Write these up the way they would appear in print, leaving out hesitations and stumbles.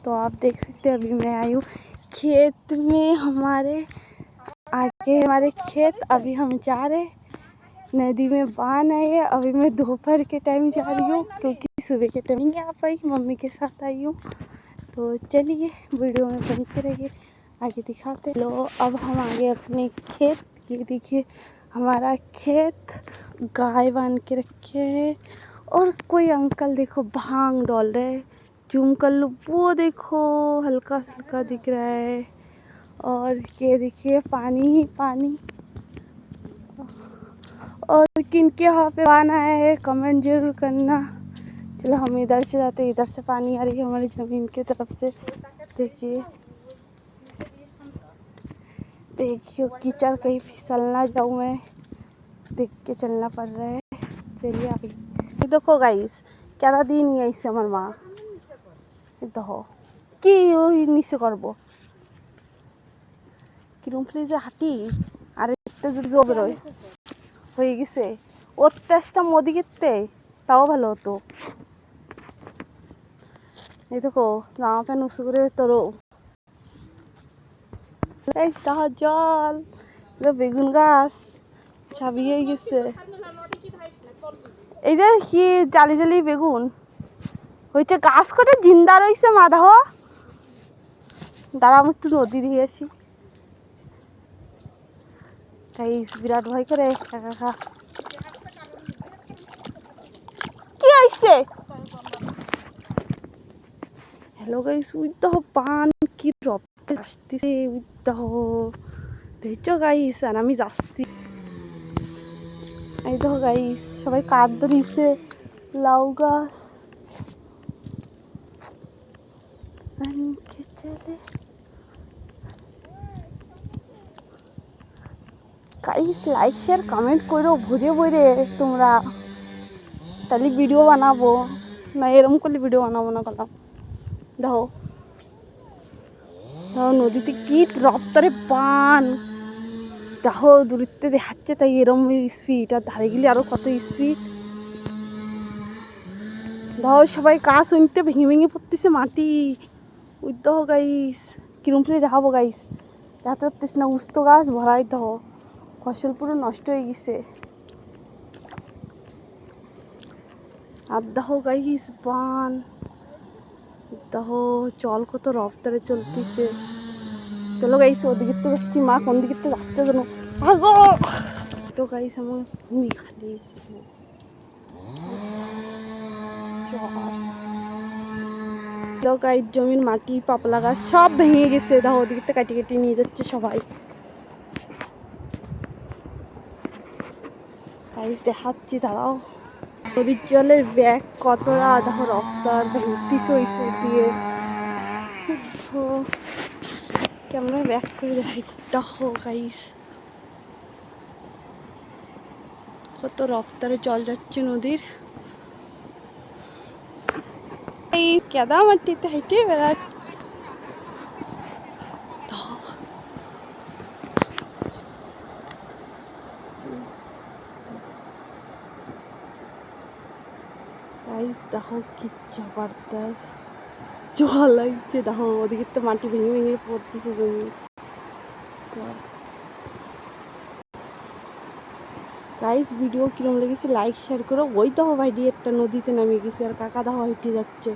तो आप देख सकते हैं अभी मैं आई हूँ खेत में। हमारे खेत अभी हम जा रहे नदी में बान है। अभी मैं दोपहर के टाइम जा रही हूँ क्योंकि सुबह के टाइम नहीं आ पाई, मम्मी के साथ आई हूँ। तो चलिए वीडियो में बनते रहिए, आगे दिखाते। लो अब हम आगे अपने खेत। ये देखिए हमारा खेत, गाय बांध के रखे हैं और कोई अंकल देखो भांग डाल रहे हैं। जूम कर लो, वो देखो हल्का हल्का दिख रहा है। और ये देखिए पानी ही पानी। और किनके यहाँ पे पाना है कमेंट जरूर करना। चलो हम इधर से जाते, इधर से पानी आ रही है हमारी ज़मीन की तरफ से। देखिए देखिए कीचड़, कहीं फिसल ना जाऊँ मैं, देख के चलना पड़ रहा है। चलिए आगे देखो गाइस क्या दिन नहीं आइसे আমার মা দেখো কি ওই নিচে করব কিরম ফ্রিজে হাঁটি আর একটা যদি বেরোয় হয়ে গেছে ওর তেজটা মোদিকেতে তাও ভালো হতো। এই দেখো জামা প্যান্ট উঁচু করে তোর জল বেগুন গাছ ছাবিয়ে গেছে। এই যে কি জালি জালি বেগুন হয়েছে, গাছ করে জিন্দা রয়েছে। মাধাহ দাঁড়া আমি একটু নদী দিয়ে আসি। বিরাট ভয় করে কাকা কি আইছে। হ্যালো গাইস, উইদাহ পান কি রক্তে আসতেছে, উইদাহ দেখছো গাইস। আর আমি যাচ্ছি, এই দেখো গাইস সবাই কাঠ ধরিছে লাউ গাছ। চলে গাইস লাইক শেয়ার কমেন্ট করো ভরে ভরে তোমরা, তাহলে ভিডিও বানাবো না। এরকম করলে ভিডিও বানাবো না। করলাম দেখো নদীতে কি রপ্তারে পান দেখো দূরত্বে দেখাচ্ছে, তাই এরম স্পিড। আর ধারে গেলে আরো কত স্পিড। দেখো সবাই কাজ শুনতে ভেঙে ভেঙে পড়তেছে মাটি। ওই দেখো গাইস কিরম ফেলে দেখাবো গাইস, দেখাতে পারতেছি না। উস্তো গাছ ভরাই দেখো, ফসল পুরো নষ্ট হয়ে গেছে। আর দেখো গাইস বান, দেখো জল কত রফতারে চলতেছে। চলো গাইস ওদিকে তো যাচ্ছি, মা কোন দিকে তো যাচ্ছে যেন। তো গাইস আমার ভূমি খালি গাইস জমির মাটি পাপলা গাছ সব ভেঙে গেছে। দেখো ওদিকে তো কাটি কাটি নিয়ে যাচ্ছে সবাই। গাইস দেখাচ্ছি দাঁড়াও। নদীর জলের ব্যাগ কতটা দেখো রফতার ভেঙতিছে ওই সাইড দিয়ে। কেমন ব্যাক করে দেখাই দেখো গাইস কত রফতারে জল যাচ্ছে নদীর। এই কেদা মাটিতে হেঁটে বেড়াচ্ছে। গাইস দেখো কি জবরদস্ত জল লাগছে। দেখো ওদিকে তো মাটি ভেঙে ভেঙে পড়তেছে জমি। গাইস ভিডিও কিরম লেগেছে লাইক শেয়ার করো। ওই দেখো ভাই একটা নদীতে নামে গেছে আর কাকা দেখো হেঁটে যাচ্ছে।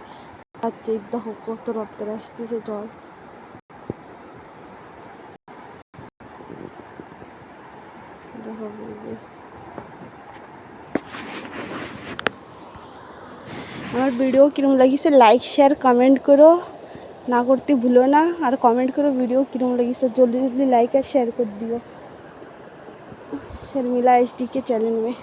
আচ্ছা দেখো কত রপ্তারে আসতেছে জল। আমার ভিডিও কিরম লাগিছে লাইক শেয়ার কমেন্ট করো, না করতে ভুলো না। আর কমেंट करो वीडियो किरम लगी से जल्दी जल्दी लाइक और शेयर कर दियो शर्मिला HD के चैनल में।